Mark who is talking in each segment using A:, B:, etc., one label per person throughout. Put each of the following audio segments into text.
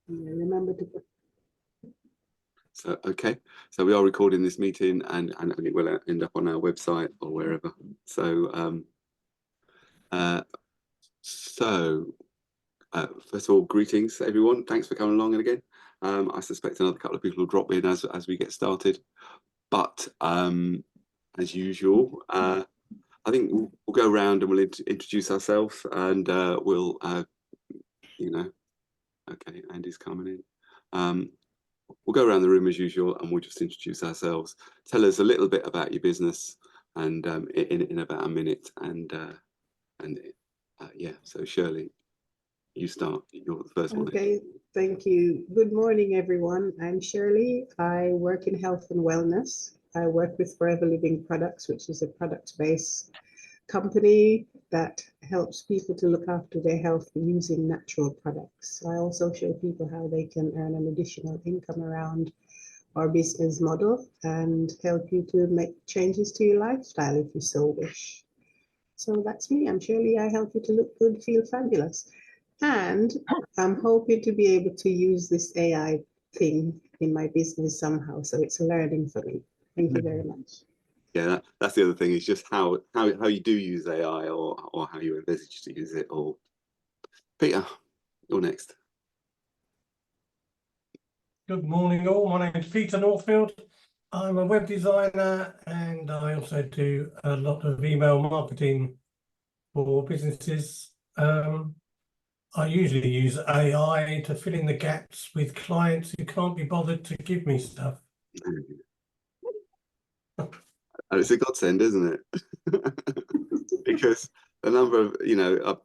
A: Yeah, remember to put.
B: So, okay, so we are recording this meeting and it will end up on our website or wherever. So, first of all, greetings everyone. Thanks for coming along again. I suspect another couple of people will drop in as we get started. But as usual, I think we'll go around and we'll introduce ourselves and we'll, you know, okay, Andy's coming in. We'll go around the room as usual and we'll just introduce ourselves. Tell us a little bit about your business and in about a minute. And yeah, so Shirley, you start. You're the first one.
A: Okay, thank you. Good morning, everyone. I'm Shirley. I work in health and wellness. I work with Forever Living Products, which is a product-based company that helps people to look after their health using natural products. I also show people how they can earn an additional income around our business model and help you to make changes to your lifestyle if you so wish. So that's me. I'm Shirley. I help you to look good, feel fabulous. And I'm hoping to be able to use this AI thing in my business somehow. So it's a learning for me. Thank you very much.
B: Yeah, that's the other thing, is just how you do use AI or how you envisage to use it. Or Peter, you're next.
C: Good morning all, my name is Peter Northfield. I'm a web designer and I also do a lot of email marketing for businesses. I usually use AI to fill in the gaps with clients who can't be bothered to give me stuff.
B: And it's a godsend, isn't it? Because the number of,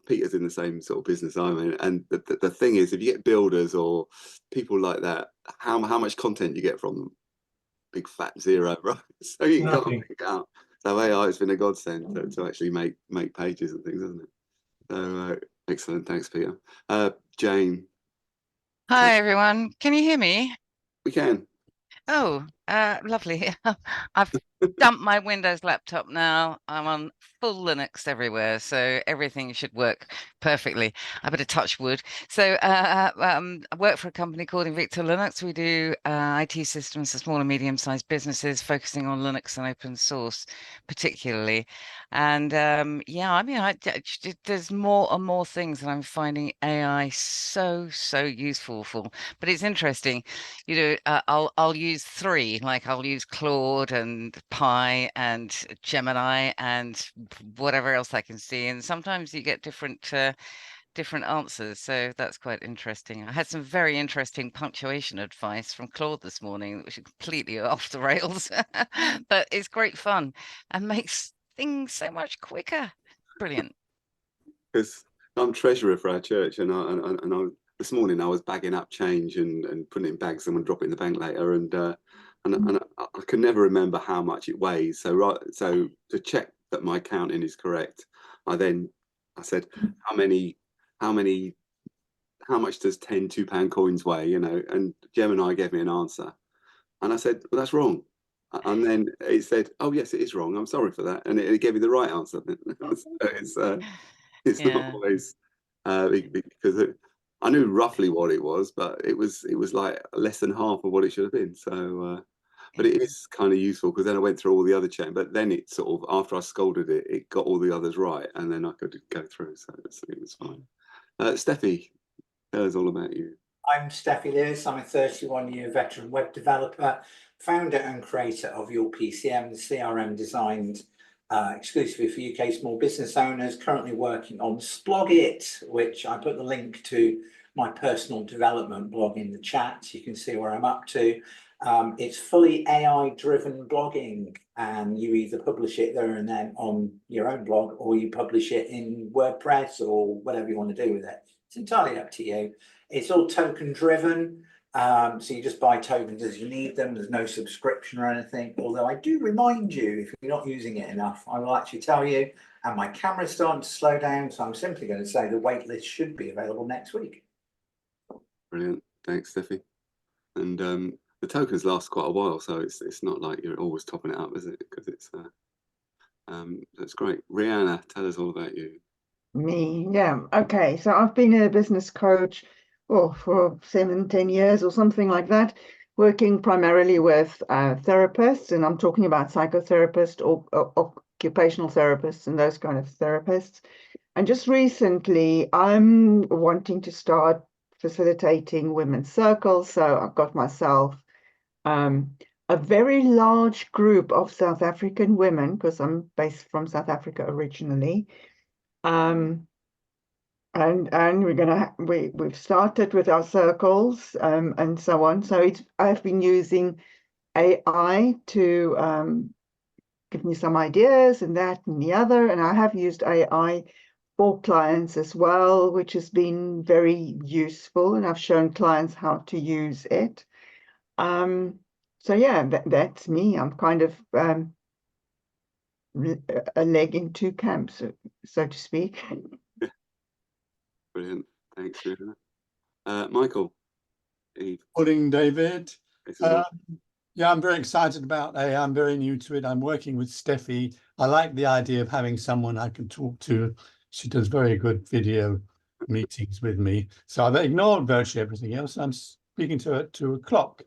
B: Peter's in the same sort of business I'm in, and the thing is, if you get builders or people like that, how much content you get from them? Big fat zero, right? So you can't pick out. So AI has been a godsend to actually make pages and things, hasn't it? So excellent, thanks, Peter. Jane.
D: Hi everyone, can you hear me?
B: We can.
D: Oh, lovely. I've dumped my Windows laptop now. I'm on full Linux everywhere, so everything should work perfectly. I better touch wood. So I work for a company called Invicta Linux. We do IT systems for small and medium-sized businesses, focusing on Linux and open source particularly. And yeah, I mean, there's more and more things that I'm finding AI so useful for. But it's interesting, I'll use three, like I'll use Claude and Pi and Gemini and whatever else I can see, and sometimes you get different answers, so that's quite interesting. I had some very interesting punctuation advice from Claude this morning, which is completely off the rails, but it's great fun and makes things so much quicker. Brilliant.
B: Because I'm treasurer for our church, and I this morning I was bagging up change and putting it in bags and drop it in the bank later, and I can never remember how much it weighs. So to check that my counting is correct, I said, how much does 10 £2 coins weigh? And Gemini gave me an answer, and I said, well, that's wrong. And then it said, oh yes, it is wrong. I'm sorry for that, and it gave me the right answer. It's not always because I knew roughly what it was, but it was like less than half of what it should have been. So, but it is kind of useful, because then I went through all the other chain, but then it sort of, after I scolded it, it got all the others right, and then I could go through. So it was fine. Steffi, tell us all about you.
E: I'm Steffi Lewis. I'm a 31-year veteran web developer, founder and creator of Your PCM, the CRM designed exclusively for UK small business owners. Currently working on Splogit, which I put the link to my personal development blog in the chat. You can see where I'm up to. It's fully AI-driven blogging, and you either publish it there and then on your own blog, or you publish it in WordPress or whatever you want to do with it. It's entirely up to you. It's all token driven, so you just buy tokens as you need them. There's no subscription or anything, although I do remind you, if you're not using it enough, I will actually tell you. And my camera's starting to slow down, so I'm simply going to say the wait list should be available next week.
B: Brilliant, thanks, Steffi. And the tokens last quite a while, so it's not like you're always topping it up, is it? Because it's that's great. Rihanna, tell us all about you.
F: Me, yeah. Okay, so I've been a business coach for 7-10 years or something like that, working primarily with therapists, and I'm talking about psychotherapists or occupational therapists and those kind of therapists. And just recently, I'm wanting to start facilitating women's circles. So I've got myself a very large group of South African women, because I'm based from South Africa originally. And we've started with our circles and so on. So I've been using AI to give me some ideas and that and the other, and I have used AI for clients as well, which has been very useful, and I've shown clients how to use it. So yeah, that's me. I'm kind of a leg in two camps, so to speak.
B: Brilliant. Thanks, Rina. Michael. Eve.
G: Morning, David.
B: Excellent.
G: Yeah, I'm very excited about AI. I'm very new to it. I'm working with Steffi. I like the idea of having someone I can talk to. She does very good video meetings with me. So I've ignored virtually everything else. I'm speaking to her at 2 o'clock.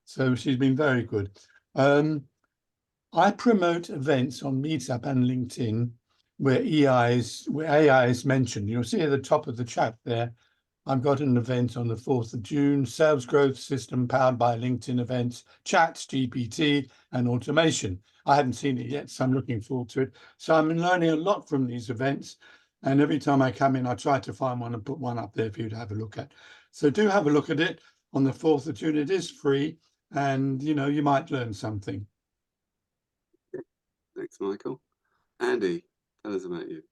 G: So she's been very good. I promote events on Meetup and LinkedIn where AI is mentioned. You'll see at the top of the chat there, I've got an event on the 4th of June, sales growth system powered by LinkedIn events, chats, GPT, and automation. I haven't seen it yet, so I'm looking forward to it. So I'm learning a lot from these events. And every time I come in, I try to find one and put one up there for you to have a look at. So do have a look at it on the 4th of June. It is free, and you might learn something.
B: Thanks, Michael. Andy, tell us about you.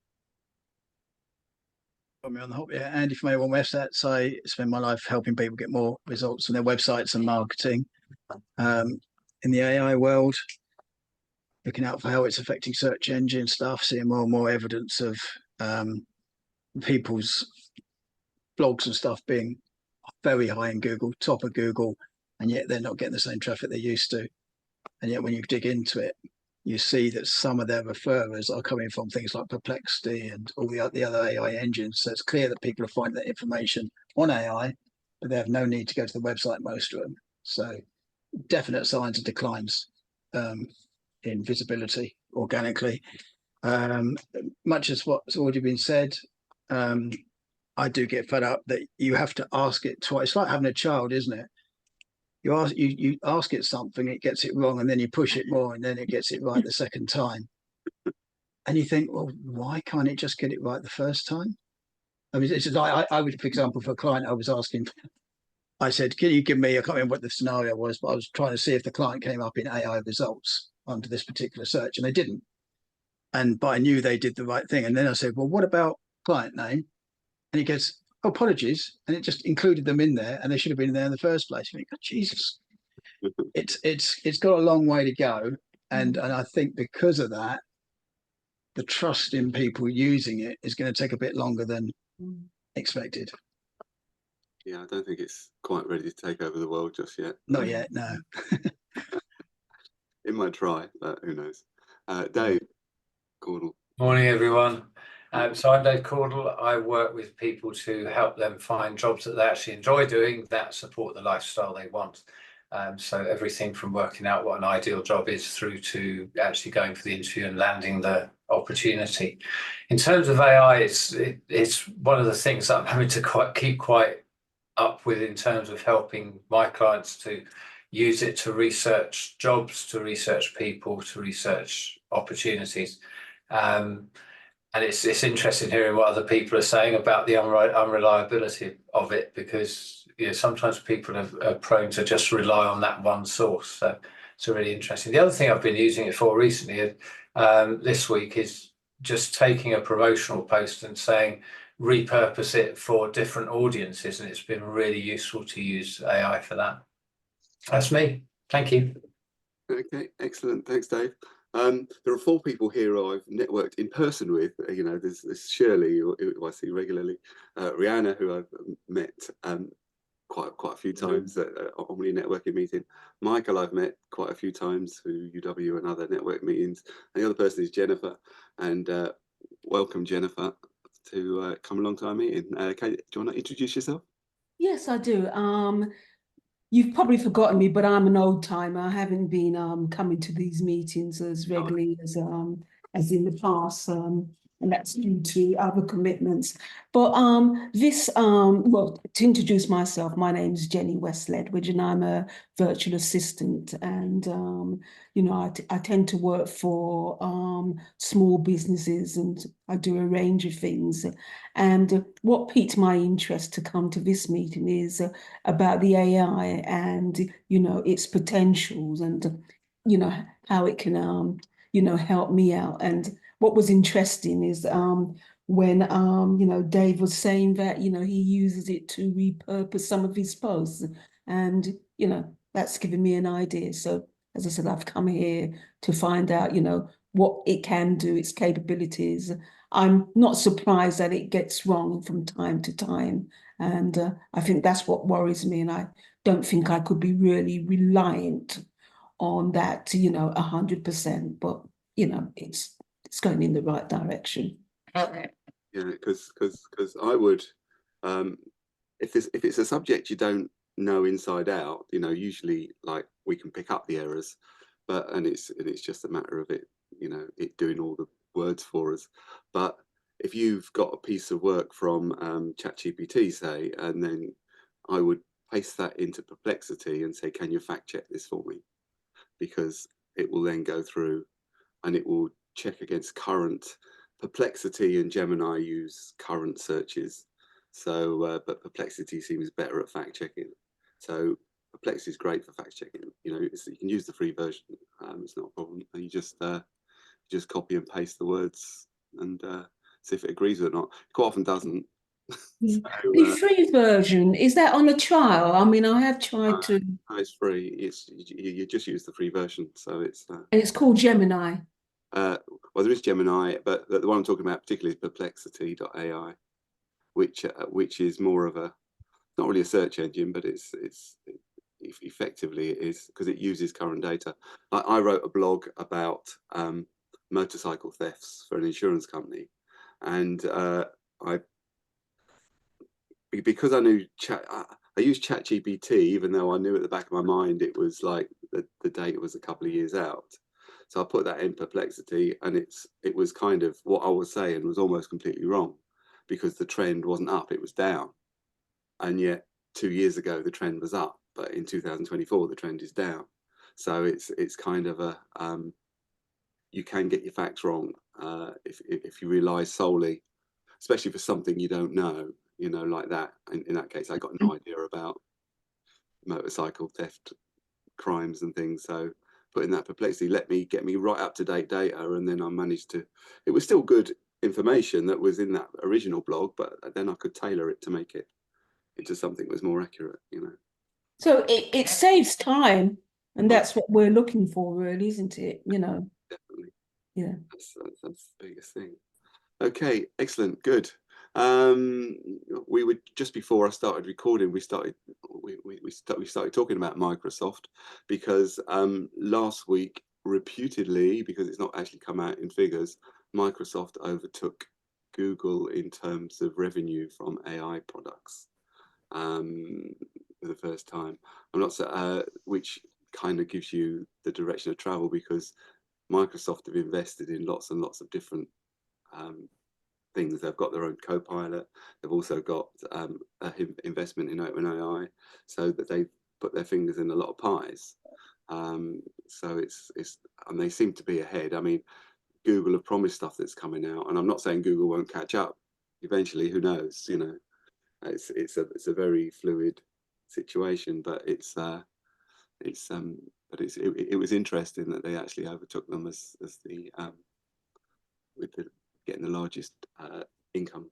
H: Got me on the hop. Yeah, Andy from A1 Websites. I spend my life helping people get more results on their websites and marketing. In the AI world, looking out for how it's affecting search engine stuff, seeing more and more evidence of people's blogs and stuff being very high in Google, top of Google, and yet they're not getting the same traffic they used to. And yet when you dig into it, you see that some of their referrers are coming from things like Perplexity and all the other AI engines. So it's clear that people are finding that information on AI, but they have no need to go to the website, most of them. So definite signs of declines in visibility organically. Much as what's already been said, I do get fed up that you have to ask it twice. It's like having a child, isn't it? You ask it something, it gets it wrong, and then you push it more, and then it gets it right the second time. And you think, well, why can't it just get it right the first time? I mean, it's like I would, for example, for a client, I was asking, I said, can you give me, I can't remember what the scenario was, but I was trying to see if the client came up in AI results under this particular search, and they didn't. But I knew they did the right thing. And then I said, well, what about client name? And he goes, oh, apologies, and it just included them in there, and they should have been in there in the first place. And you go, Jesus, it's got a long way to go, and I think because of that, the trust in people using it is going to take a bit longer than expected.
B: Yeah, I don't think it's quite ready to take over the world just yet.
H: Not yet, no.
B: It might try, but who knows? Dave Caudle.
I: Morning, everyone. So I'm Dave Caudle. I work with people to help them find jobs that they actually enjoy doing that support the lifestyle they want. So everything from working out what an ideal job is through to actually going for the interview and landing the opportunity. In terms of AI, it's one of the things that I'm having to keep quite up with in terms of helping my clients to use it to research jobs, to research people, to research opportunities. And it's interesting hearing what other people are saying about the unreliability of it, because sometimes people are prone to just rely on that one source. So it's really interesting. The other thing I've been using it for recently, this week, is just taking a promotional post and saying, repurpose it for different audiences. And it's been really useful to use AI for that. That's me. Thank you.
B: Okay, excellent. Thanks, Dave. There are 4 people here who I've networked in person with. There's Shirley, who I see regularly, Rihanna, who I've met quite a few times at Omni networking meeting. Michael, I've met quite a few times through UW and other network meetings. And the other person is Jennifer. And welcome, Jennifer, to come along to our meeting. Kate, do you want to introduce yourself?
J: Yes, I do. You've probably forgotten me, but I'm an old timer. I haven't been coming to these meetings as regularly as in the past. And that's due to other commitments. But well, to introduce myself, my name is Jenny West Ledwidge, and I'm a virtual assistant. And you know, I tend to work for small businesses, and I do a range of things. And what piqued my interest to come to this meeting is about the AI and, you know, its potentials and, you know, how it can, you know, help me out. And what was interesting is when, you know, Dave was saying that, you know, he uses it to repurpose some of his posts. And, you know, that's given me an idea. So, as I said, I've come here to find out, you know, what it can do, its capabilities. I'm not surprised that it gets wrong from time to time. And I think that's what worries me. And I don't think I could be really reliant on that, you know, 100%. But, you know, it's going in the right direction.
B: Yeah, because I would, if it's a subject you don't know inside out, you know, usually like we can pick up the errors, and it's just a matter of it, you know, it doing all the words for us. But if you've got a piece of work from ChatGPT, say, and then I would paste that into Perplexity and say, can you fact check this for me? Because it will then go through and it will check against current. Perplexity and Gemini use current searches. So, but Perplexity seems better at fact checking. So Perplexity is great for fact checking. You know, you can use the free version. It's not a problem. And you just copy and paste the words and see if it agrees with it or not. It quite often doesn't.
J: So, the free version, is that on a trial? I mean, I have tried to.
B: No, it's free. You just use the free version. So it's.
J: And it's called Gemini.
B: Well, there is Gemini, but the one I'm talking about particularly is perplexity.ai, which is more of a, not really a search engine, but it's effectively it is, because it uses current data. I wrote a blog about motorcycle thefts for an insurance company, and because I knew I used ChatGPT, even though I knew at the back of my mind it was like the data was a couple of years out. So I put that in Perplexity, and it was kind of what I was saying was almost completely wrong, because the trend wasn't up, it was down. And yet 2 years ago the trend was up, but in 2024 the trend is down. So it's kind of a you can get your facts wrong if you rely solely, especially for something you don't know, you know, like that. In that case, I got no idea about motorcycle theft crimes and things. So putting that Perplexity get me right up to date data, and then I managed to. It was still good information that was in that original blog, but then I could tailor it to make it into something that was more accurate, you know.
J: So it saves time, and that's what we're looking for, really, isn't it? You know.
B: Definitely.
J: Yeah.
B: That's the biggest thing. Okay, excellent, good. We were just before I started recording, we started talking about Microsoft, because last week, reputedly, because it's not actually come out in figures, Microsoft overtook Google in terms of revenue from AI products for the first time. I'm not which kind of gives you the direction of travel, because Microsoft have invested in lots and lots of different things. They've got their own Copilot. They've also got investment in OpenAI, so that they put their fingers in a lot of pies. So it's and they seem to be ahead. I mean, Google have promised stuff that's coming out, and I'm not saying Google won't catch up eventually. Who knows? You know, it's a very fluid situation, but it was interesting that they actually overtook them as the with the getting the largest income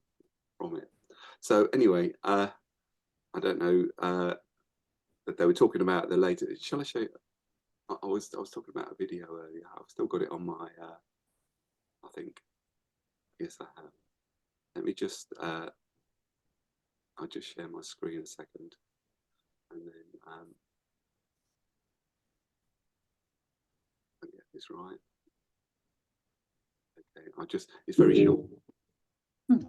B: from it. So anyway, I don't know that they were talking about the latest. Shall I show you? I was talking about a video earlier. I've still got it on my. I think. Yes, I have. Let me just. I'll just share my screen a second, and then I'll get this right. Okay, it's very short.
G: Oh,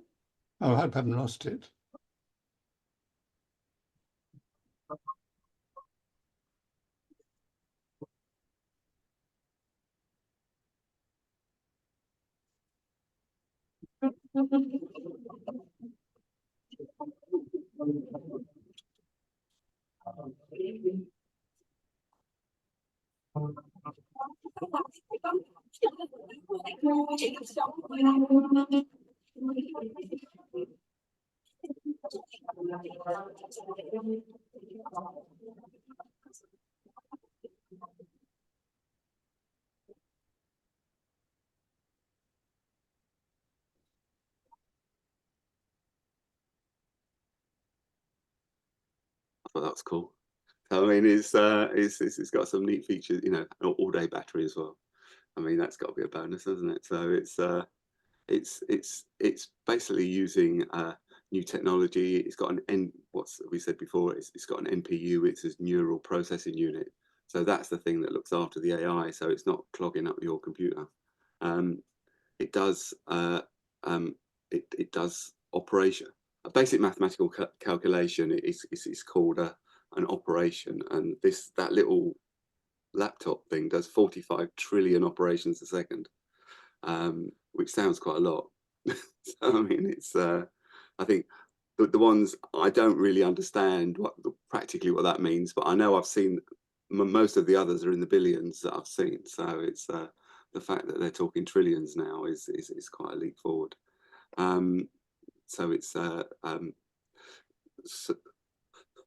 G: I hope I haven't lost it.
B: thought that was cool. I mean, it's got some neat features, you know, an all-day battery as well. I mean, that's got to be a bonus, isn't it? So it's basically using new technology. It's got what we said before. It's got an NPU. It's a neural processing unit. So that's the thing that looks after the AI. So it's not clogging up your computer. It does it does operation. A basic mathematical calculation is called an operation, and that little laptop thing does 45 trillion operations a second, which sounds quite a lot. So, I mean, it's I think the ones I don't really understand practically what that means, but I know I've seen most of the others are in the billions that I've seen. So it's the fact that they're talking trillions now is quite a leap forward. So it's so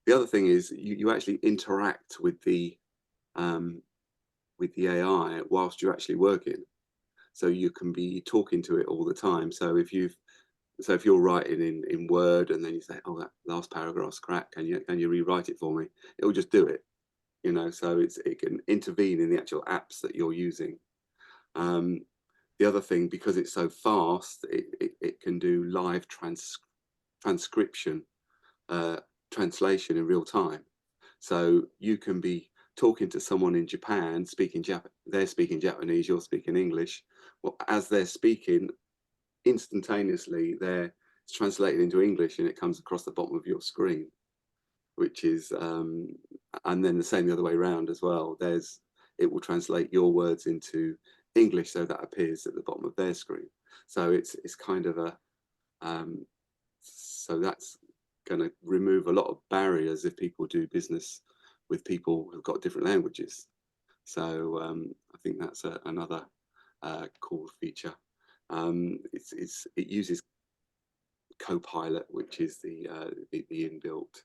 B: the other thing is you actually interact with the AI whilst you're actually working. So you can be talking to it all the time. So if you're writing in Word and then you say, oh, that last paragraph's crap, can you rewrite it for me? It will just do it, you know. So it can intervene in the actual apps that you're using. The other thing, because it's so fast, it can do live transcription, translation in real time. So you can be talking to someone in Japan, they're speaking Japanese, you're speaking English. Well, as they're speaking, instantaneously, it's translated into English and it comes across the bottom of your screen, which is, and then the same the other way around as well. It will translate your words into English, so that appears at the bottom of their screen. So it's kind of a, so that's going to remove a lot of barriers if people do business with people who've got different languages. So I think that's another cool feature. It uses Copilot, which is the inbuilt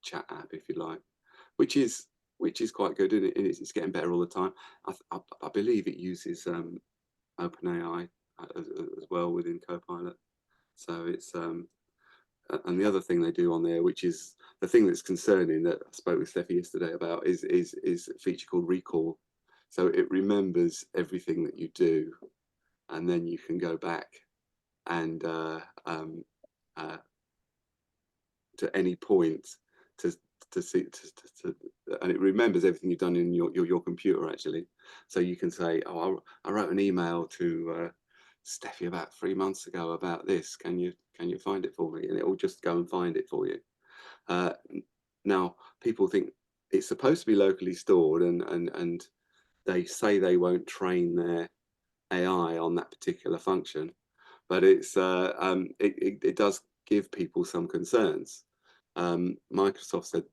B: chat app, if you like, which is quite good, and it's getting better all the time. I believe it uses OpenAI as well within Copilot. So it's and the other thing they do on there, which is the thing that's concerning, that I spoke with Steffi yesterday about, is a feature called recall. So it remembers everything that you do, and then you can go back and to any point to see, and it remembers everything you've done in your computer actually. So you can say, oh, I wrote an email to Steffi about 3 months ago about this. Can you find it for me? And it will just go and find it for you. Now people think it's supposed to be locally stored, and they say they won't train their AI on that particular function, but it does give people some concerns. Microsoft said,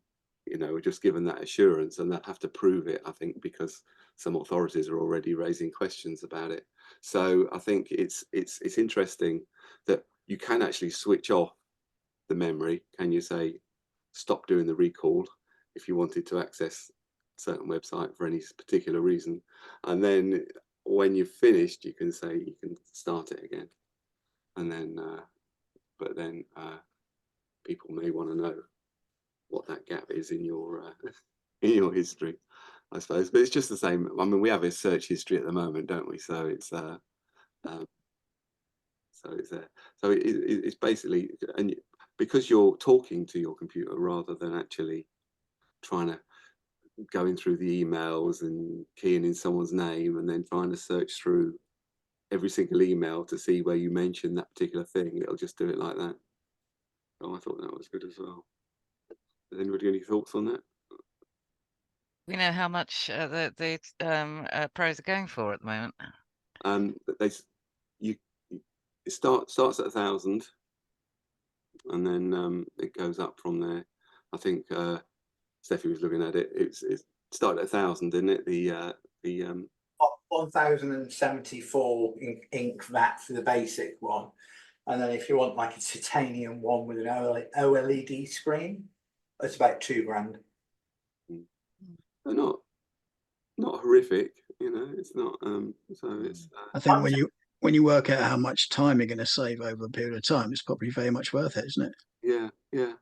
B: you know, we're just given that assurance, and they'll have to prove it, I think, because some authorities are already raising questions about it. So I think it's interesting that you can actually switch off the memory. Can you say stop doing the recall if you wanted to access a certain website for any particular reason, and then when you've finished, you can say you can start it again. And then but then people may want to know what that gap is in your history, I suppose. But it's just the same. I mean, we have a search history at the moment, don't we? So it's so it's there. So it's basically, and because you're talking to your computer rather than actually trying to going through the emails and keying in someone's name and then trying to search through every single email to see where you mentioned that particular thing, it'll just do it like that. Oh, I thought that was good as well. Has anybody got any thoughts on that?
D: We know how much the pros are going for at the moment.
B: it starts at 1,000, and then it goes up from there. I think Steffi was looking at it. It started at 1,000, didn't it? The
E: 1,074 ink VAT for the basic one, and then if you want like a titanium one with an OLED screen, it's about £2,000.
B: They're not horrific, you know. It's not. So it's.
H: I think when you work out how much time you're going to save over a period of time, it's probably very much worth it, isn't it?
B: Yeah, yeah.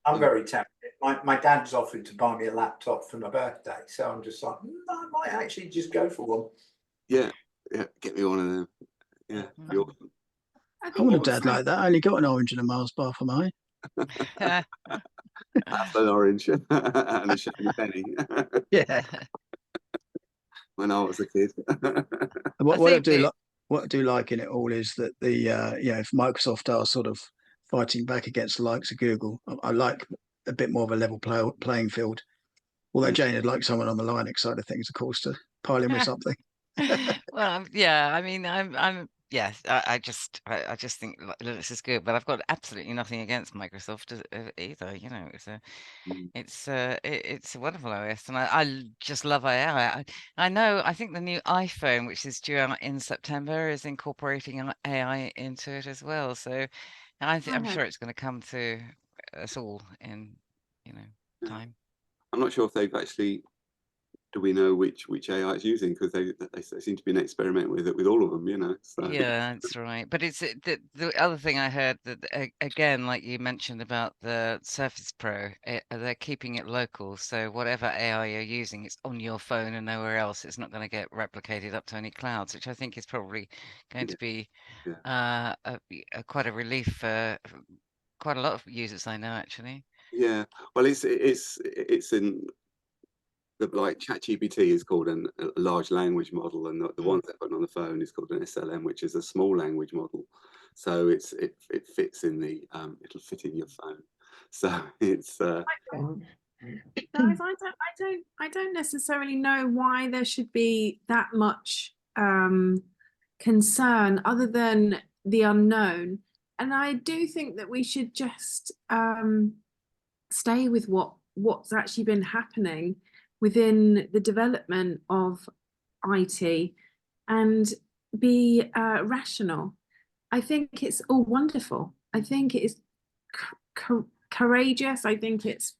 E: I'm very tempted. My dad's offered to buy me a laptop for my birthday, so I'm just like, I might actually just go for one.
B: Yeah, get me one of them. Yeah,
H: I want a dad like that. I only got an orange and a Mars bar for mine.
B: That's an orange and a shiny penny.
H: Yeah.
B: When I was a kid.
H: What I do like in it all is that the if Microsoft are sort of fighting back against the likes of Google, I like a bit more of a level playing field. Although Jane would like someone on the Linux side of things, of course, to pile in with something.
D: Well, yeah, I mean, yes, I just think Linux is good, but I've got absolutely nothing against Microsoft either. You know, it's a wonderful OS, and I just love AI. I think the new iPhone, which is due out in September, is incorporating AI into it as well. So I'm sure it's going to come to us all in, time.
B: I'm not sure if they've actually. Do we know which AI it's using? Because they seem to be an experiment with it with all of them, you know. So.
D: Yeah, that's right. But it's the other thing I heard that again, like you mentioned about the Surface Pro, they're keeping it local. So whatever AI you're using, it's on your phone and nowhere else. It's not going to get replicated up to any clouds, which I think is probably going to be quite a relief for quite a lot of users I know, actually.
B: Yeah, well, it's in. Like ChatGPT is called a large language model, and the ones they're putting on the phone is called an SLM, which is a small language model. So it fits in the it'll fit in your phone. So it's.
K: I don't necessarily know why there should be that much concern other than the unknown, and I do think that we should just stay with what's actually been happening within the development of IT and be rational. I think it's all wonderful. I think it is courageous. I think it's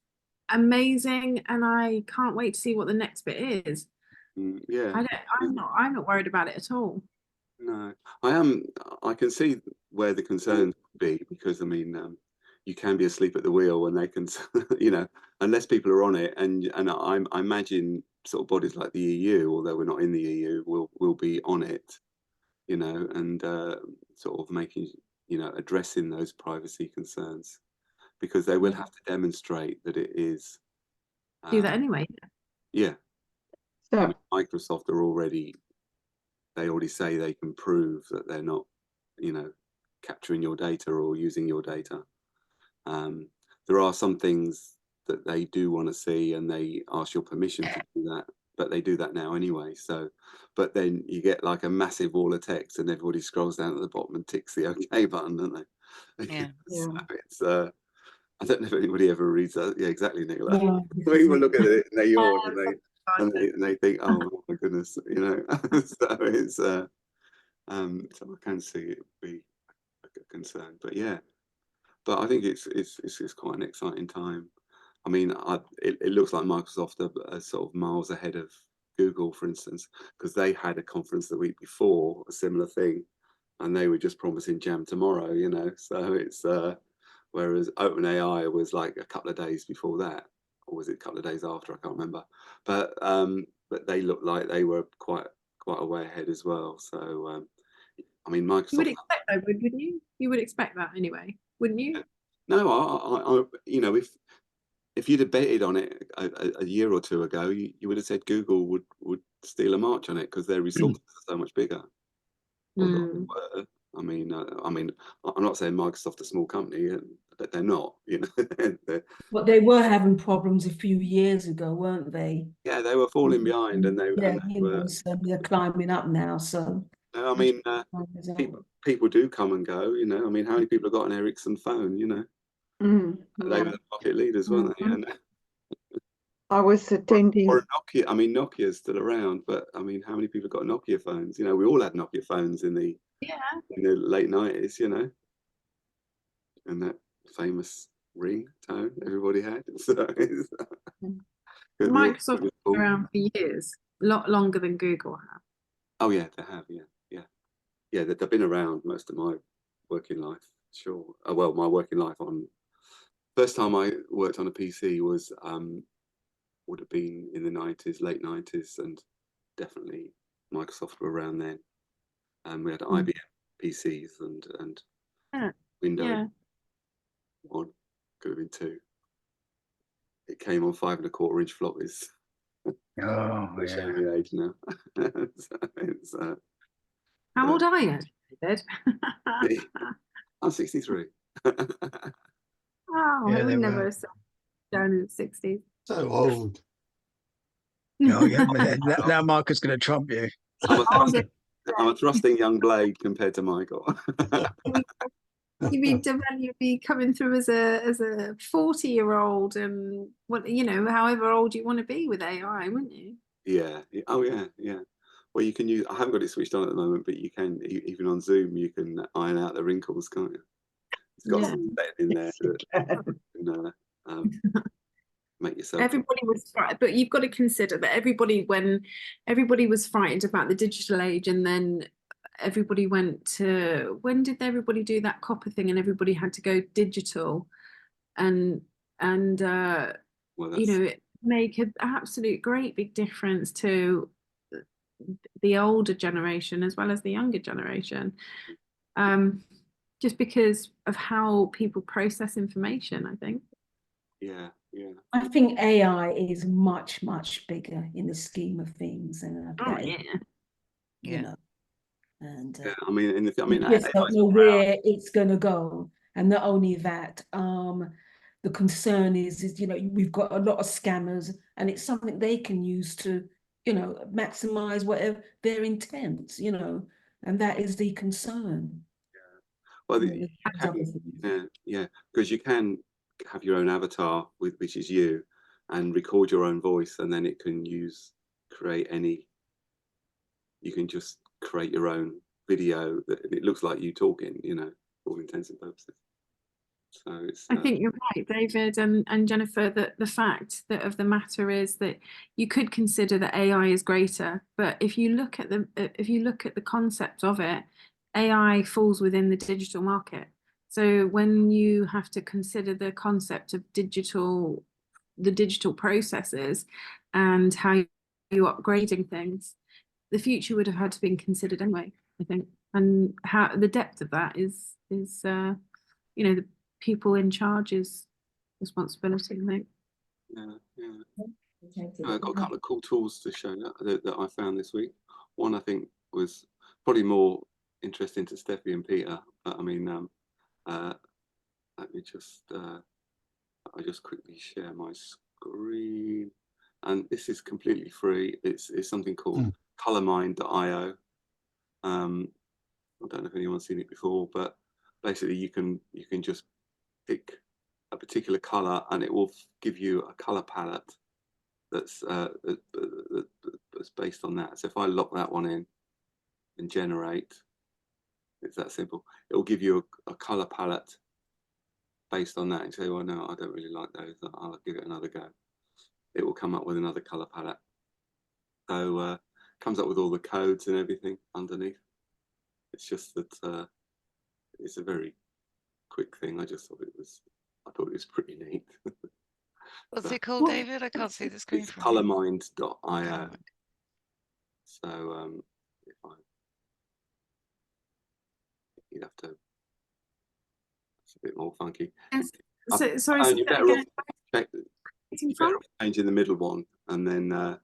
K: amazing, and I can't wait to see what the next bit is.
B: Yeah,
K: I'm not worried about it at all.
B: No, I am. I can see where the concerns would be, because I mean, you can be asleep at the wheel, and they can, unless people are on it, and I imagine sort of bodies like the EU, although we're not in the EU, will be on it, and sort of making, addressing those privacy concerns, because they will have to demonstrate that it is.
K: Do that anyway.
B: Yeah.
F: So
B: I mean, Microsoft they already say they can prove that they're not, capturing your data or using your data. There are some things that they do want to see, and they ask your permission to do that, but they do that now anyway. So, but then you get like a massive wall of text, and everybody scrolls down at the bottom and ticks the OK button, don't they?
D: Yeah.
B: So it's I don't know if anybody ever reads that. Yeah, exactly, Nicola.
J: No.
B: People look at it and they yawn, and they think, oh my goodness, So it's so I can see it would be a concern, but yeah, but I think it's quite an exciting time. I mean, it looks like Microsoft are sort of miles ahead of Google, for instance, because they had a conference the week before, a similar thing, and they were just promising jam tomorrow, So it's whereas OpenAI was like a couple of days before that, or was it a couple of days after? I can't remember. But they looked like they were quite a way ahead as well. So I mean, Microsoft.
K: You would expect that, wouldn't you? You would expect that anyway, wouldn't you?
B: No, I if you'd have betted on it a year or two ago, you would have said Google would steal a march on it, because their resources are so much bigger. I mean, I'm not saying Microsoft a small company, but they're not.
J: But they were having problems a few years ago, weren't they?
B: Yeah, they were falling behind, and they
J: so they're climbing up now. So
B: I mean, people do come and go, you know. I mean, how many people have got an Ericsson phone, you know? They were the market leaders, weren't they? And
F: I was attending.
B: or Nokia. I mean, Nokia's still around, but I mean, how many people have got Nokia phones? You know, we all had Nokia phones in the late 90s, you know, and that famous ring tone everybody had. So
K: Microsoft has been around for years, a lot longer than Google have.
B: Oh yeah, they have. Yeah. They've been around most of my working life. Sure. Well, my working life on first time I worked on a PC was would have been in the 90s, late 90s, and definitely Microsoft were around then. And we had IBM PCs and Windows 1, could have been 2. It came on 5.25-inch floppies.
H: Oh,
B: showing me age now.
K: How old are you, David?
B: I'm 63.
K: Oh, I would never have said down in the 60s.
G: So old.
H: Oh, yeah, now Marcus going to trump you.
B: I'm a thrusting young blade compared to Michael.
K: You mean you'd be coming through as a 40-year-old, and however old you want to be with AI, wouldn't you?
B: Yeah. Oh yeah. Well, you can use. I haven't got it switched on at the moment, but you can even on Zoom. You can iron out the wrinkles, can't you? It's got some in there that make yourself.
K: Everybody was frightened, but you've got to consider that when everybody was frightened about the digital age, and then everybody went to, when did everybody do that copper thing, and everybody had to go digital, and it make an absolute great big difference to the older generation as well as the younger generation, just because of how people process information, I think.
B: Yeah.
J: I think AI is much, much bigger in the scheme of things, and you know, and
B: I
J: just don't know where it's going to go. And not only that, the concern is we've got a lot of scammers, and it's something they can use to maximize whatever their intent, and that is the concern.
B: Well, because you can have your own avatar which is you, and record your own voice, and then it can you can just create your own video that it looks like you talking, for all intents and purposes. So it's
K: I think you're right, David and Jennifer, that the fact of the matter is that you could consider that AI is greater, but if you look at the concept of it, AI falls within the digital market. So when you have to consider the concept of the digital processes and how you're upgrading things, the future would have had to been considered anyway, I think. And how the depth of that is the people in charge's responsibility, I think.
B: I've got a couple of cool tools to show that I found this week. One I think was probably more interesting to Steffi and Peter, but I mean, let me just I'll just quickly share my screen, and this is completely free. It's something called colormind.io. I don't know if anyone's seen it before, but basically you can just pick a particular color, and it will give you a color palette that's based on that. So if I lock that one in and generate, it's that simple. It will give you a color palette based on that, and say, well, no, I don't really like those. I'll give it another go. It will come up with another color palette. So comes up with all the codes and everything underneath. It's just that it's a very quick thing. I thought it was pretty neat.
D: What's it called, David? I can't see the screen.
B: It's colormind.io. So if you'd have to. It's a bit more funky.
K: Yes.
B: You better off changing the middle one, and then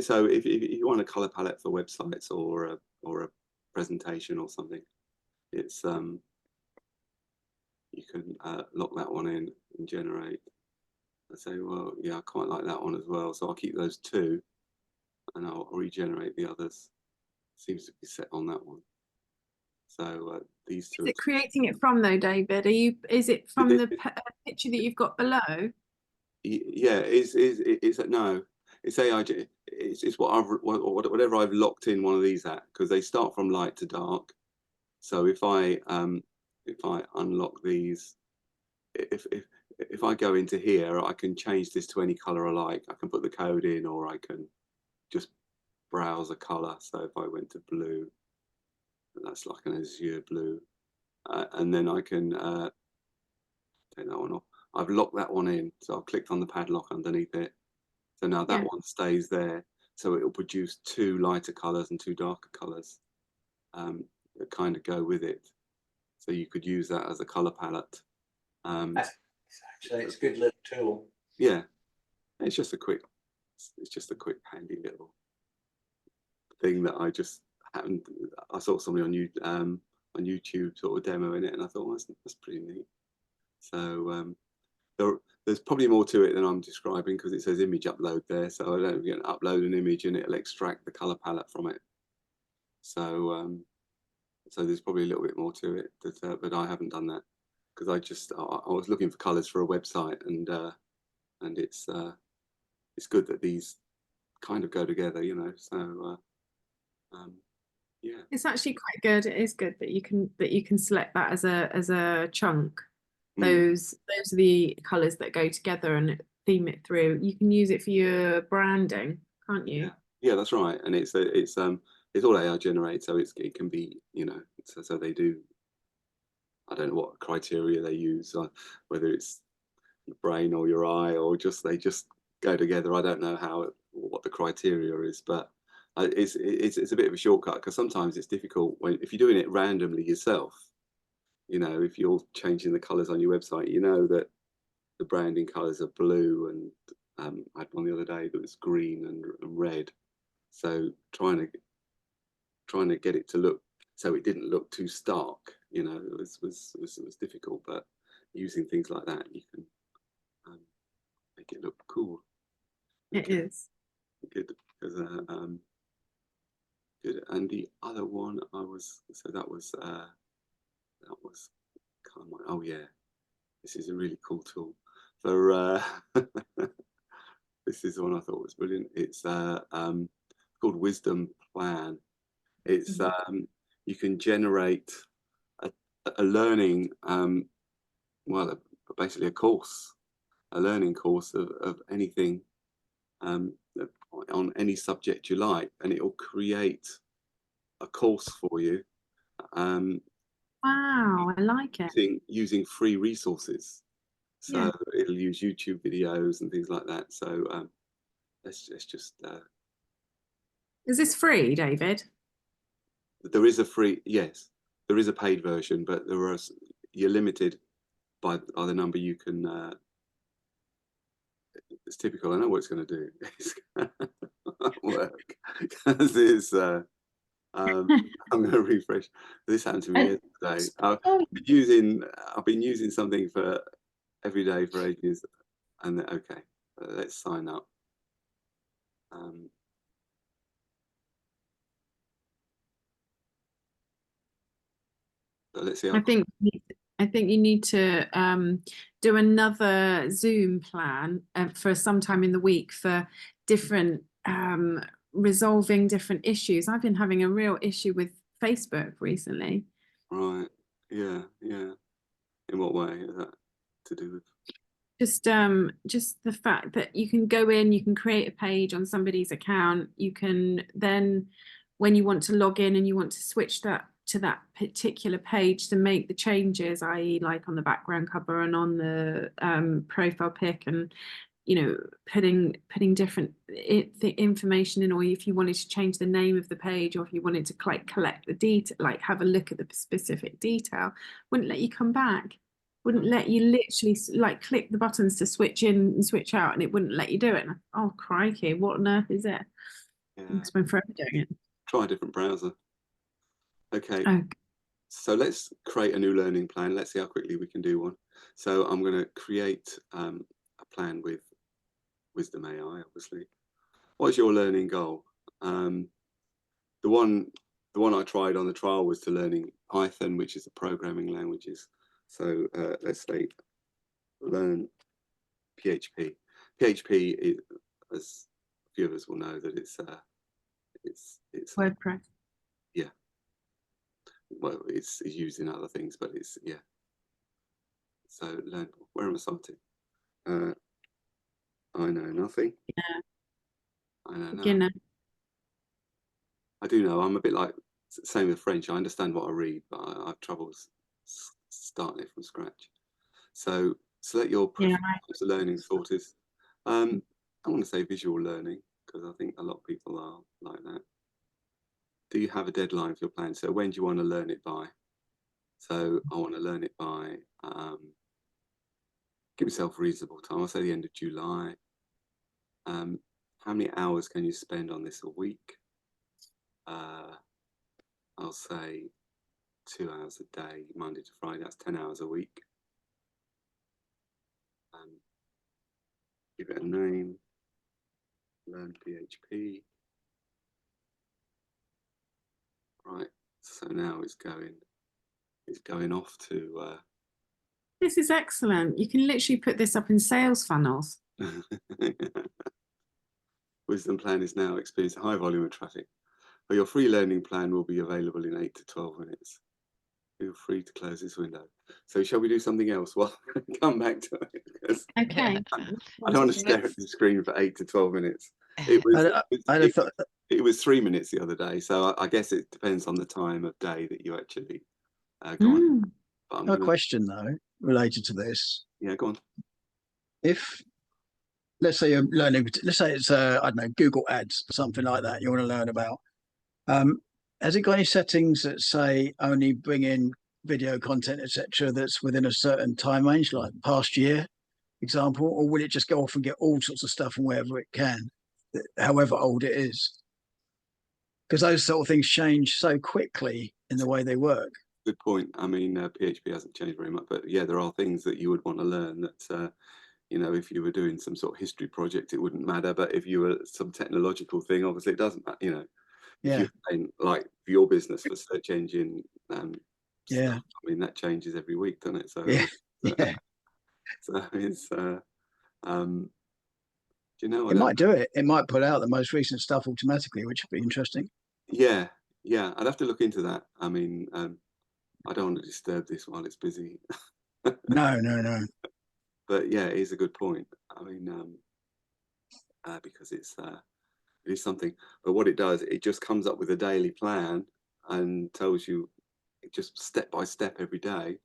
B: so if you want a color palette for websites or a presentation or something, it's you can lock that one in and generate. I say, well, yeah, I quite like that one as well, so I'll keep those two, and I'll regenerate the others. seems to be set on that one. So these two.
K: Is it creating it from though, David? Is it from the picture that you've got below?
B: Yeah, it's no, it's AI. It's whatever I've locked in one of these at, because they start from light to dark. So if I unlock these, if I go into here, I can change this to any color I like. I can put the code in, or I can just browse a color. So if I went to blue, that's like an azure blue, and then I can take that one off. I've locked that one in, so I've clicked on the padlock underneath it. So now that one stays there. So it will produce 2 lighter colors and 2 darker colors that kind of go with it. So you could use that as a color palette.
E: Actually, it's a good little tool.
B: Yeah, it's just a quick handy little thing that I just happened. I saw somebody on YouTube sort of demoing it, and I thought, well, that's pretty neat. So there's probably more to it than I'm describing, because it says image upload there. So I don't get upload an image and it'll extract the color palette from it. So so there's probably a little bit more to it, but I haven't done that, because I was looking for colors for a website, and it's good that these kind of go together, you know. So yeah,
K: It's actually quite good. It is good that you can select that as a chunk. Those are the colors that go together and theme it through. You can use it for your branding, can't you?
B: Yeah, that's right. And it's all AI generated, so it can be, you know, so they do. I don't know what criteria they use, whether it's your brain or your eye, or they just go together. I don't know what the criteria is, but it's a bit of a shortcut, because sometimes it's difficult if you're doing it randomly yourself. You know, if you're changing the colors on your website, you know that the branding colors are blue, and I had one the other day that was green and red. So trying to get it to look so it didn't look too stark, you know, was difficult. But using things like that, you can make it look cool.
K: It is
B: good, because good. And the other one that was kind of, oh yeah, this is a really cool tool for this is the one I thought was brilliant. It's called Wisdom Plan. It's you can generate a learning well, basically a learning course of anything on any subject you like, and it will create a course for you.
K: Wow, I like it.
B: Using free resources. So it'll use YouTube videos and things like that. So let's just.
K: Is this free, David?
B: There is a free, yes, there is a paid version, but you're limited by the number you can. It's typical. I know what it's going to do. It's going to work, because I'm going to refresh. This happened to me yesterday. I've been using something for every day for ages, and okay, let's sign up. So let's see.
K: I think you need to do another Zoom plan for sometime in the week for different resolving different issues. I've been having a real issue with Facebook recently.
B: Right. Yeah. Yeah. In what way is that to do with?
K: Just the fact that you can go in, you can create a page on somebody's account. You can then, when you want to log in and you want to switch that to that particular page to make the changes, i.e. like on the background cover and on the profile pic, and you know, putting different the information in, or if you wanted to change the name of the page, or if you wanted to collect the detail, like have a look at the specific detail, wouldn't let you come back. Wouldn't let you literally like click the buttons to switch in and switch out, and it wouldn't let you do it. And oh crikey, what on earth is it?
B: Yeah.
K: It's been forever doing it.
B: Try a different browser. Okay. So let's create a new learning plan. Let's see how quickly we can do one. So I'm going to create a plan with Wisdom AI, obviously. What's your learning goal? The one the one I tried on the trial was to learning Python, which is a programming languages. So let's say learn PHP. PHP is, as a few of us will know, that it's
K: WordPress.
B: yeah. Well, it's used in other things, but it's yeah. So learn. Where am I starting? I know nothing.
K: Yeah.
B: I know nothing.
K: Beginner.
B: I do know. I'm a bit like same with French. I understand what I read, but I have trouble starting it from scratch. So select your preferred types of learning sources. I want to say visual learning because I think a lot of people are like that. Do you have a deadline for your plan? So when do you want to learn it by? So I want to learn it by, give yourself a reasonable time. I'll say the end of July. How many hours can you spend on this a week? I'll say 2 hours a day, Monday to Friday. That's 10 hours a week. Give it a name. Learn PHP. Right. So now it's going off to.
K: This is excellent. You can literally put this up in sales funnels.
B: Wisdom Plan is now experiencing a high volume of traffic. But your free learning plan will be available in 8 to 12 minutes. Feel free to close this window. So shall we do something else? Well, come back to it.
K: Okay.
B: I don't want to stare at the screen for 8 to 12 minutes. It was 3 minutes the other day. So I guess it depends on the time of day that you actually go on.
H: But a question though, related to this.
B: Yeah, go on.
H: If, let's say you're learning, let's say it's, I don't know, Google Ads, something like that you want to learn about. Has it got any settings that say only bring in video content, etc., that's within a certain time range, like past year, example, or will it just go off and get all sorts of stuff from wherever it can, however old it is? Because those sort of things change so quickly in the way they work.
B: Good point. I mean, PHP hasn't changed very much, but yeah, there are things that you would want to learn that, you know, if you were doing some sort of history project, it wouldn't matter. But if you were some technological thing, obviously it doesn't matter, you know.
H: Yeah.
B: If you're saying, like for your business for search engine
H: yeah,
B: stuff, I mean that changes every week, doesn't it? So
H: yeah, yeah.
B: So it's do you know,
H: it might do it. It might put out the most recent stuff automatically, which would be interesting.
B: Yeah, I'd have to look into that. I mean, I don't want to disturb this while it's busy.
H: No.
B: But yeah, it is a good point. I mean, because it is something. But what it does, it just comes up with a daily plan and tells you just step by step every day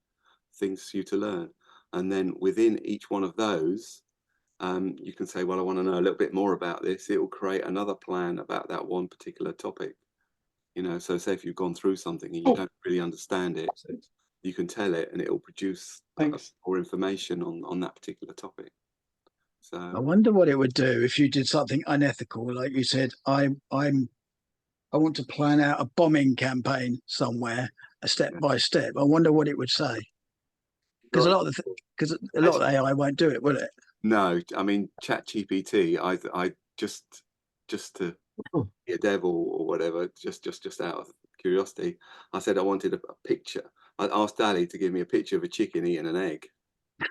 B: things for you to learn. And then within each one of those, you can say, well, I want to know a little bit more about this. It will create another plan about that one particular topic. You know, so say if you've gone through something and you don't really understand it, you can tell it and it will produce more information on that particular topic. So
H: I wonder what it would do if you did something unethical, like you said, I want to plan out a bombing campaign somewhere, a step by step. I wonder what it would say. Because a lot of the AI won't do it, will it? No,
B: I mean ChatGPT. I just to be a devil or whatever, just out of curiosity, I said I wanted a picture. I asked Dali to give me a picture of a chicken eating an egg,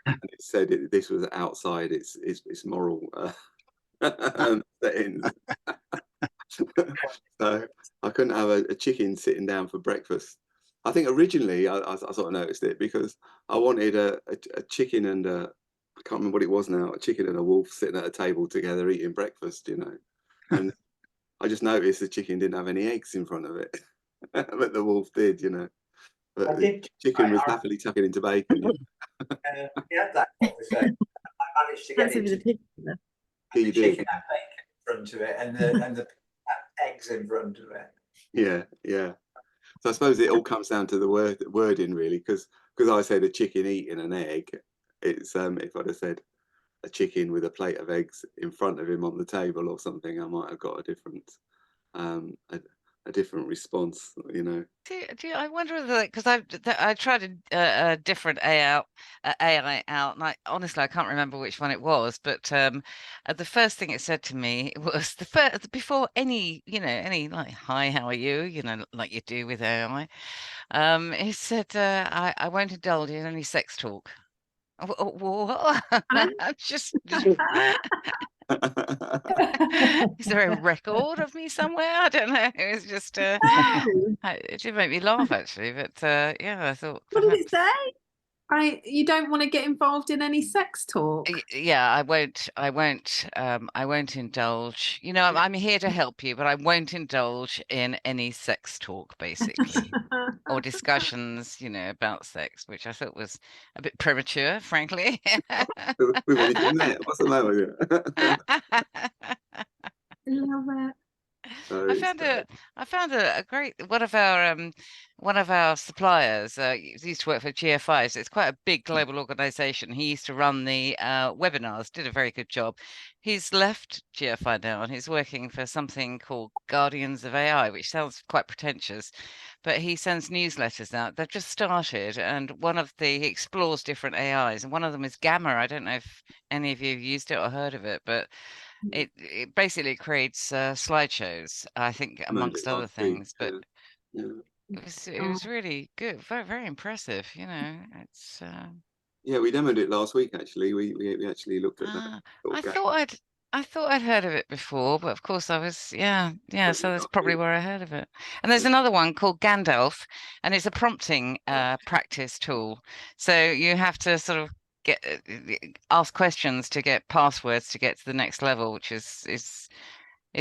B: and it said this was outside its moral settings. So I couldn't have a chicken sitting down for breakfast. I think originally I sort of noticed it because I wanted a chicken and I can't remember what it was now, a chicken and a wolf sitting at a table together eating breakfast, you know. And I just noticed the chicken didn't have any eggs in front of it, but the wolf did, you know. But the chicken was happily tucking into bacon.
E: We had that conversation. I managed to get it to
B: you
E: chicken and bacon in front of it and the eggs in front of it.
B: Yeah. So I suppose it all comes down to the wording really, because I said a chicken eating an egg, it's if I'd have said a chicken with a plate of eggs in front of him on the table or something, I might have got a different a different response, you know.
D: I wonder whether, because I tried a different AI out, and honestly I can't remember which one it was, but the first thing it said to me was before any like hi, how are you, like you do with AI. It said I won't indulge in any sex talk. What? just Is there a record of me somewhere? I don't know. It was just it did make me laugh actually, but yeah, I thought
K: What did it
D: perhaps.
K: say? You don't want to get involved in any sex talk.
D: Yeah, I won't indulge. I'm here to help you, but I won't indulge in any sex talk, basically, or discussions, about sex, which I thought was a bit premature, frankly.
B: We've only just met. What's the matter with you?
K: Love it.
D: I found a great one of our suppliers used to work for GFI, so it's quite a big global organization. He used to run the webinars, did a very good job. He's left GFI now and he's working for something called Guardians of AI, which sounds quite pretentious, but he sends newsletters out. They've just started, and he explores different AIs, and one of them is Gamma. I don't know if any of you have used it or heard of it, but it basically creates slideshows, I think, amongst other things, but it was really good, very, very impressive. It's
B: yeah, we demoed it last week actually. We actually looked at that.
D: I thought I'd heard of it before, but of course I was so that's probably where I heard of it. And there's another one called Gandalf, and it's a prompting practice tool. So you have to sort of ask questions to get passwords to get to the next level, which is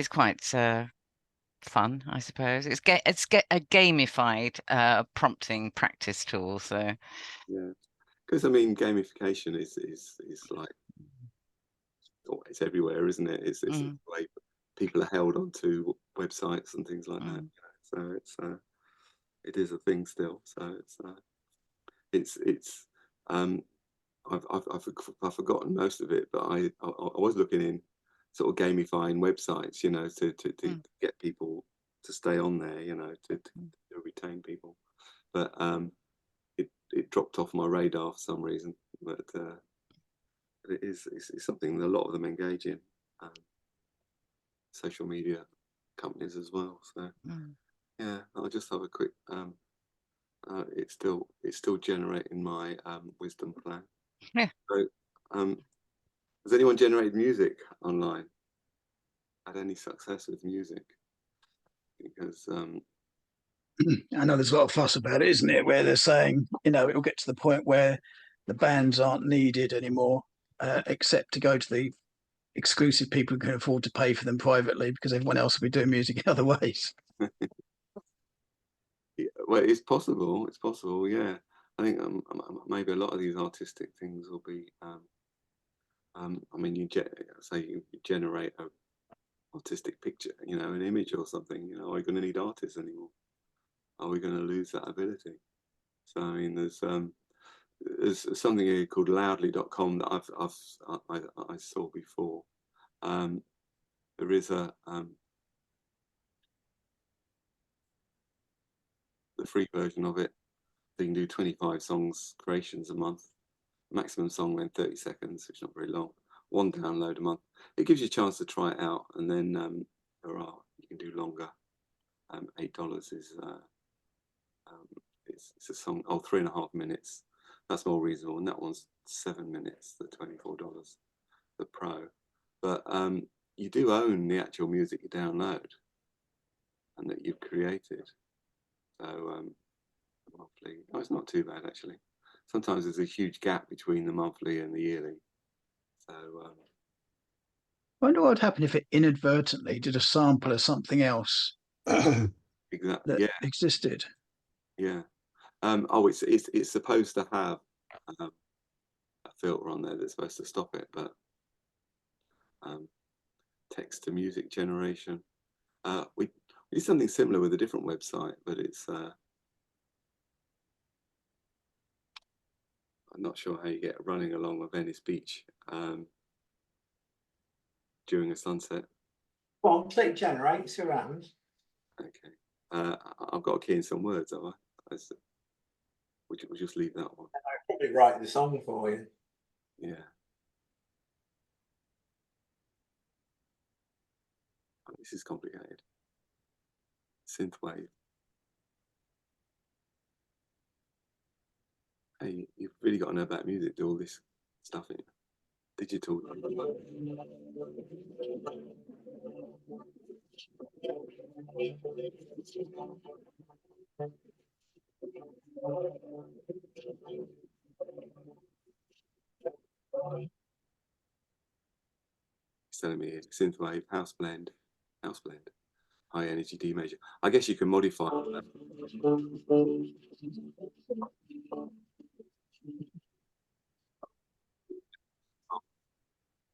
D: quite fun, I suppose. It's a gamified prompting practice tool. So
B: yeah, because I mean gamification is like, it's everywhere, isn't it? It's the way people are held onto websites and things like that. So it is a thing still. So I've forgotten most of it, but I was looking in sort of gamifying websites, to get people to stay on there, to retain people. But it dropped off my radar for some reason. But it's something a lot of them engage in, social media companies as well. So yeah, I'll just have a quick. It's still generating my wisdom plan.
D: Yeah.
B: So, has anyone generated music online? Had any success with music? Because
H: I know there's a lot of fuss about it, isn't it? Where they're saying, it'll get to the point where the bands aren't needed anymore, except to go to the exclusive people who can afford to pay for them privately, because everyone else will be doing music in other ways.
B: yeah, well, it's possible. It's possible. Yeah, I think maybe a lot of these artistic things will be. I mean, you generate a artistic picture, an image or something. Are we going to need artists anymore? Are we going to lose that ability? So I mean, there's something here called loudly.com that I saw before. There is the free version of it. So you can do 25 songs creations a month. Maximum song length 30 seconds, which is not very long. 1 download a month. It gives you a chance to try it out, and then you can do longer. $8 is it's a song. 3.5 minutes. That's more reasonable, and that one's 7 minutes. The $24, the Pro. But you do own the actual music you download and that you've created. So monthly. No, it's not too bad actually. Sometimes there's a huge gap between the monthly and the yearly. So
H: I wonder what would happen if it inadvertently did a sample of something else
B: exactly.
H: that existed.
B: Yeah. It's supposed to have a filter on there that's supposed to stop it, but text to music generation. We did something similar with a different website, but it's I'm not sure how you get running along a Venice beach during a sunset.
E: Well, click generate, see what happens.
B: Okay. I've got a key in some words, have I? We'll just leave that one.
E: I'll probably write the song for you.
B: Yeah. Oh, this is complicated. Synthwave. Hey, you've really got to know about music, do all this stuff in digital. It's telling me here, synthwave, house blend, high energy D major. I guess you can modify that.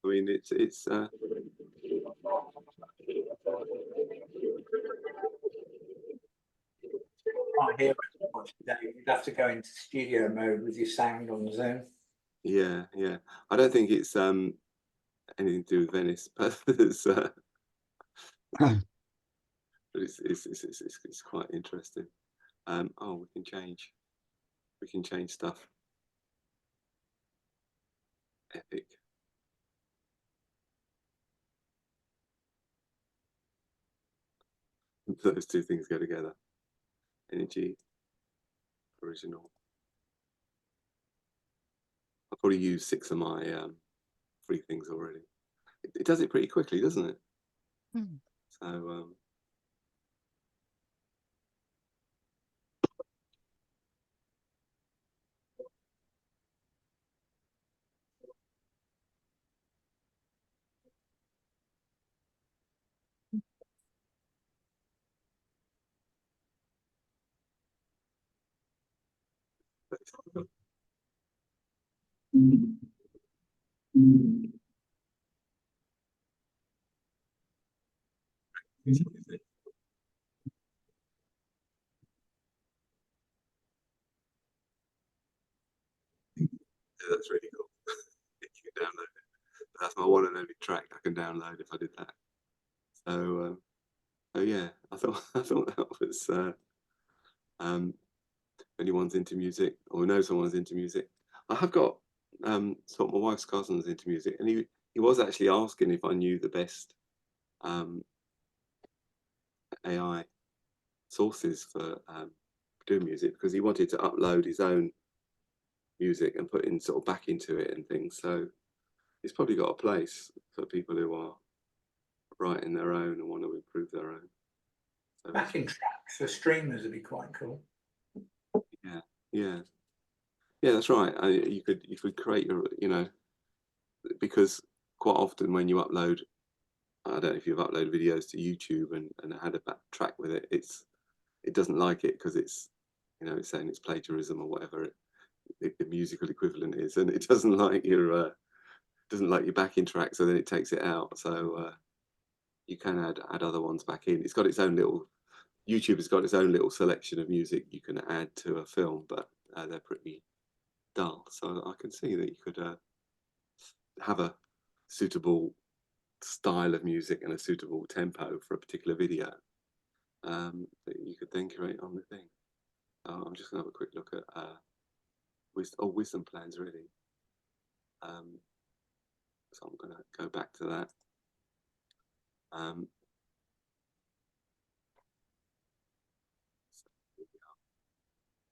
B: I mean, it's
E: Can't hear it much today. You'd have to go into studio mode with your sound on Zoom.
B: yeah. I don't think it's anything to do with Venice, but it's quite interesting. Oh, we can change stuff. Epic. Those two things go together. Energy, original. I've probably used 6 of my free things already. It does it pretty quickly, doesn't it?
D: Mm.
B: So that's really cool. You can download it. That's my one and only track I can download if I did that. So yeah, I thought that was anyone's into music or knows someone's into music. I have got sort of my wife's cousin's into music, and he was actually asking if I knew the best AI sources for doing music, because he wanted to upload his own music and put in sort of back into it and things. So it's probably got a place for people who are writing their own and want to improve their own. So
E: Backing tracks for streamers would be quite cool.
B: yeah, that's right. You could create your, because quite often when you upload, I don't know if you've uploaded videos to YouTube and had a backtrack with it, it doesn't like it because it's saying it's plagiarism or whatever the musical equivalent is, and it doesn't like your backing track, so then it takes it out. So you can add other ones back in. It's got its own little, YouTube has got its own little selection of music you can add to a film, but they're pretty dull. So I can see that you could have a suitable style of music and a suitable tempo for a particular video that you could then create on the thing. I'm just gonna have a quick look at wisdom plans, really. So I'm gonna go back to that.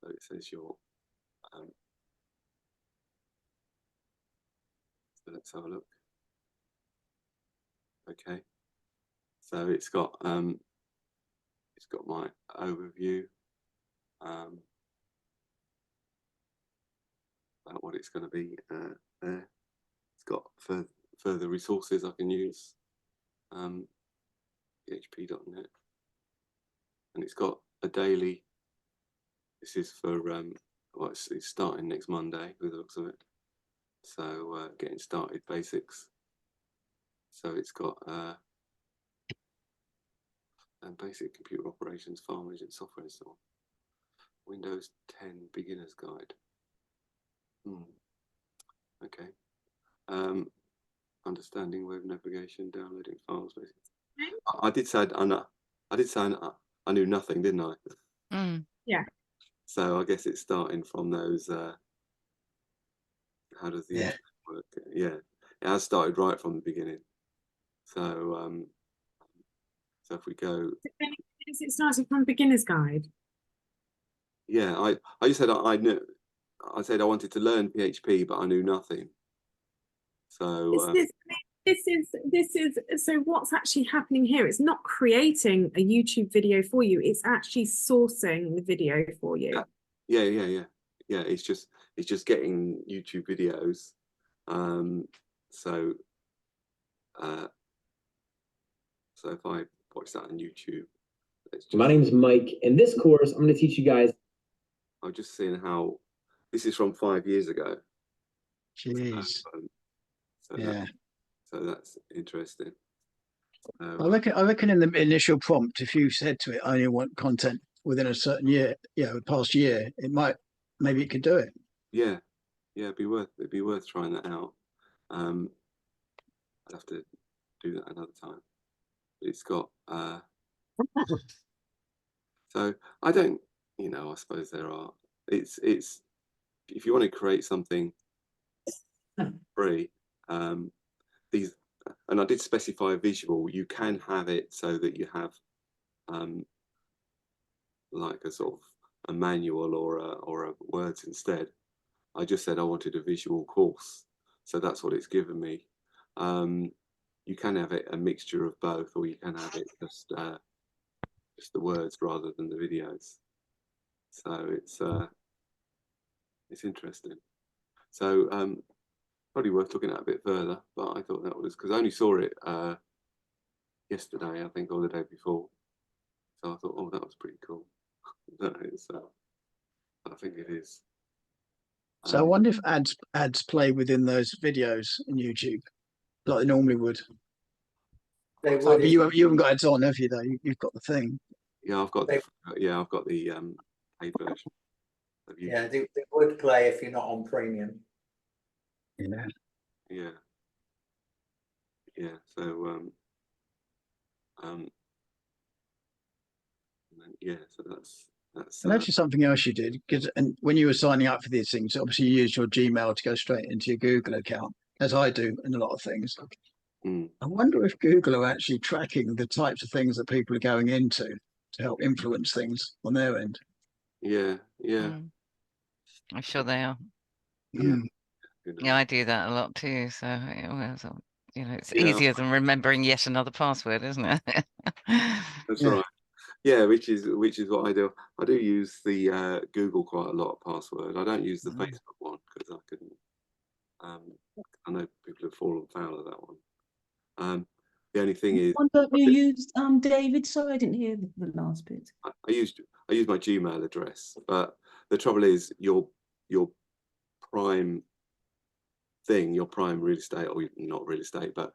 B: So it says your so let's have a look. Okay, so it's got my overview about what it's going to be there. It's got further resources I can use, php.net, and it's got a daily. This is for well, it's starting next Monday with the looks of it. So getting started basics. So it's got basic computer operations, file management software install, Windows 10 beginner's guide. Okay. Understanding web navigation, downloading files, basically. I did say I knew nothing, didn't I?
D: Mm.
B: So I guess it's starting from those. How does the internet work? Yeah, it has started right from the beginning. So so if we go,
K: Is it starting from beginner's guide?
B: yeah, I just said I knew. I said I wanted to learn PHP, but I knew nothing. So
K: This is so what's actually happening here? It's not creating a YouTube video for you. It's actually sourcing the video for you.
B: yeah. It's just getting YouTube videos. So if I watch that on YouTube,
L: my name's Mike. In this course, I'm going to teach you guys.
B: I'm just seeing how this is from 5 years ago.
H: Jeez.
B: So that's interesting.
H: I reckon in the initial prompt, if you said to it, I only want content within a certain year, past year, maybe it could do it.
B: Yeah, it'd be worth trying that out. I'd have to do that another time. But it's got so I don't, I suppose there are. It's if you want to create something free, these, and I did specify visual. You can have it so that you have like a sort of a manual or a words instead. I just said I wanted a visual course, so that's what it's given me. You can have it a mixture of both, or you can have it just the words rather than the videos. So it's interesting. So probably worth looking at a bit further, but I thought that was because I only saw it yesterday, I think, or the day before. So I thought, oh, that was pretty cool. I think it is.
H: So I wonder if ads play within those videos on YouTube, like they normally would.
E: They
H: But
E: would.
H: you haven't got ads on, have you? Though you've got the thing.
B: Yeah, I've got the paid version of YouTube.
E: Yeah, they would play if you're not on premium.
B: Yeah. So so that's
H: And actually something else you did, and when you were signing up for these things, obviously you used your Gmail to go straight into your Google account, as I do in a lot of things. I wonder if Google are actually tracking the types of things that people are going into to help influence things on their end.
B: Yeah.
D: I'm sure they are.
B: Yeah,
D: I do that a lot too. So it's easier than remembering yet another password, isn't it?
B: That's right. Yeah, which is what I do. I do use the Google quite a lot password. I don't use the Facebook one because I couldn't. I know people have fallen foul of that one. The only thing is,
J: One don't you use, David? Sorry, I didn't hear the last bit.
B: I used my Gmail address, but the trouble is your prime thing, your prime real estate, or not real estate, but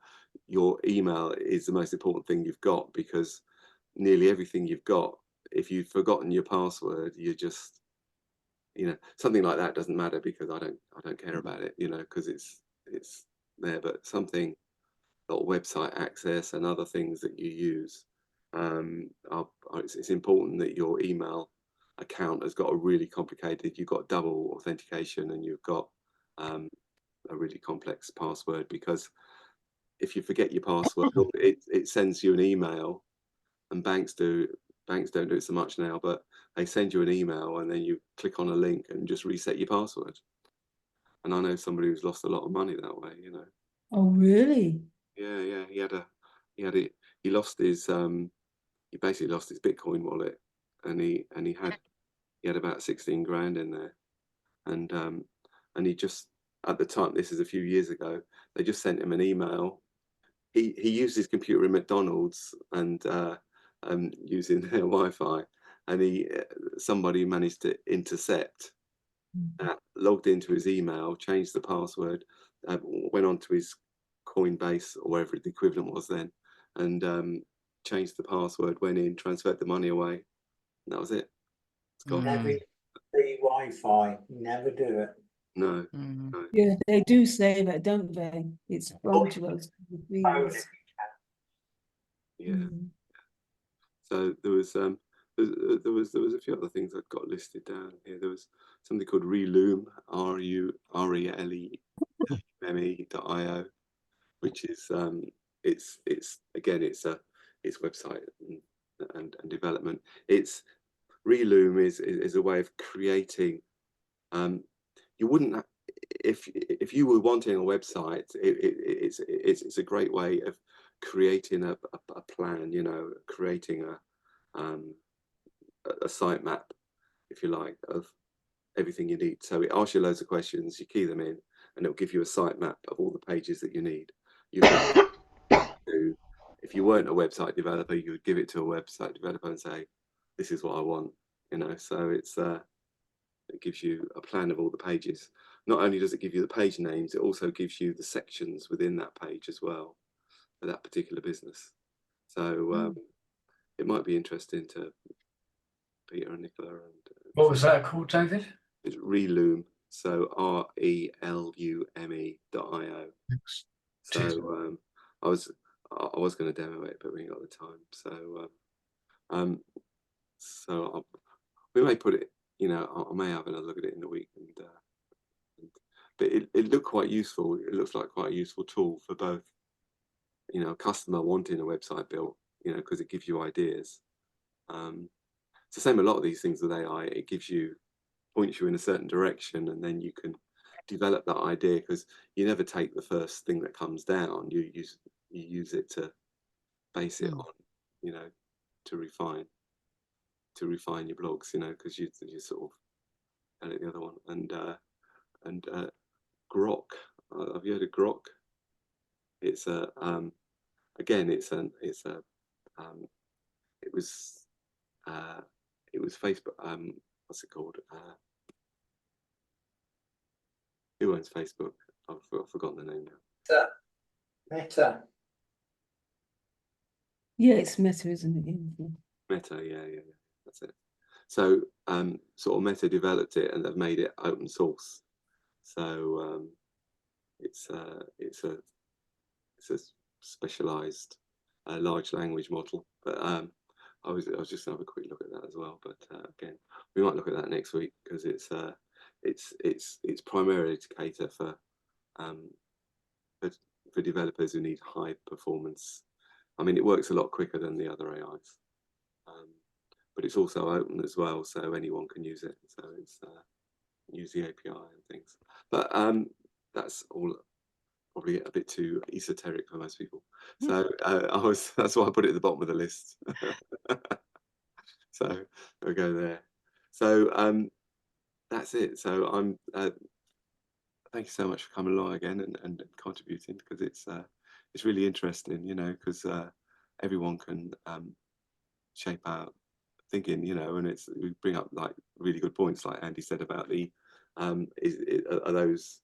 B: your email is the most important thing you've got, because nearly everything you've got, if you've forgotten your password, you just, something like that doesn't matter because I don't care about it, because it's there. But something like website access and other things that you use, it's important that your email account has got a really complicated, you've got double authentication, and you've got a really complex password, because if you forget your password, it sends you an email. And banks don't do it so much now, but they send you an email and then you click on a link and just reset your password. And I know somebody who's lost a lot of money that way,
J: Oh, really?
B: Yeah. He lost his he basically lost his Bitcoin wallet, and he had about 16 grand in there, and he just, at the time, this is a few years ago, they just sent him an email. He used his computer in McDonald's and using their Wi-Fi, and somebody managed to intercept that, logged into his email, changed the password, went onto his Coinbase or whatever the equivalent was then, and changed the password, went in, transferred the money away, and that was it. It's gone.
E: Never free Wi-Fi. Never do it.
B: No.
J: Yeah, they do say that, don't they? It's wrong to us.
B: Yeah. So there was there was a few other things I've got listed down here. There was something called Relume, RURELEME.io, which is it's again it's website and development. It's Relume is a way of creating. You wouldn't if you were wanting a website. It's a great way of creating a plan. You know, creating a site map, if you like, of everything you need. So it asks you loads of questions, you key them in, and it'll give you a site map of all the pages that you need. You can do, if you weren't a website developer, you would give it to a website developer and say, this is what I want, you know. So it's it gives you a plan of all the pages. Not only does it give you the page names, it also gives you the sections within that page as well for that particular business. So it might be interesting to Peter and Nicola. And
I: what was that called, David?
B: It's Relume, so RELUME.io. So I was going to demo it, but we ain't got the time. So we may put it. You know, I may have another look at it in the week, but it looked quite useful. It looks like quite a useful tool for both, you know, a customer wanting a website built, you know, because it gives you ideas. It's the same a lot of these things with AI. It points you in a certain direction, and then you can develop that idea, because you never take the first thing that comes down. You use it to base it on, you know, to refine your blogs, you know, because you sort of edit the other one. And Grok, have you heard of Grok? It's again, it was Facebook. What's it called? Who owns Facebook? I've forgotten the name now.
E: Meta.
J: Yeah, it's Meta, isn't it?
B: Meta, yeah, that's it. So sort of Meta developed it, and they've made it open source. So it's a specialized large language model. But I was just gonna have a quick look at that as well. But again, we might look at that next week, because it's primarily to cater for developers who need high performance. I mean, it works a lot quicker than the other AIs, but it's also open as well, so anyone can use it. So it's use the API and things. But that's all probably a bit too esoteric for most people. So that's why I put it at the bottom of the list. So we'll go there. So that's it. So I'm thank you so much for coming along again and contributing, because it's really interesting, you know, because everyone can shape out thinking, you know, and we bring up like really good points, like Andy said about the are those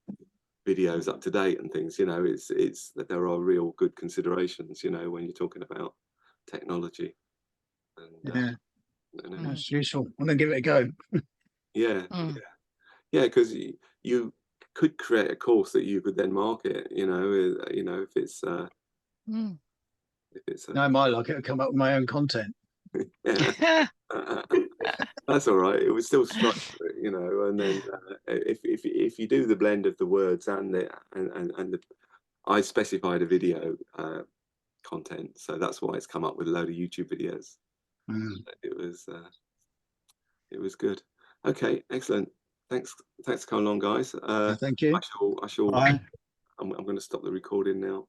B: videos up to date and things, you know. It's that there are real good considerations, you know, when you're talking about technology. And
H: That's useful. I'm gonna give it a go.
B: Yeah, because you could create a course that you could then market, you know, if it's
H: No, I might like it. I'll come up with my own content.
B: Yeah. That's all right. It was still structure it, you know, and then if you do the blend of the words and the I specified a video content, so that's why it's come up with a load of YouTube videos. It was good. Okay, excellent. Thanks for coming along, guys.
H: Thank you.
B: I'm going to stop the recording now.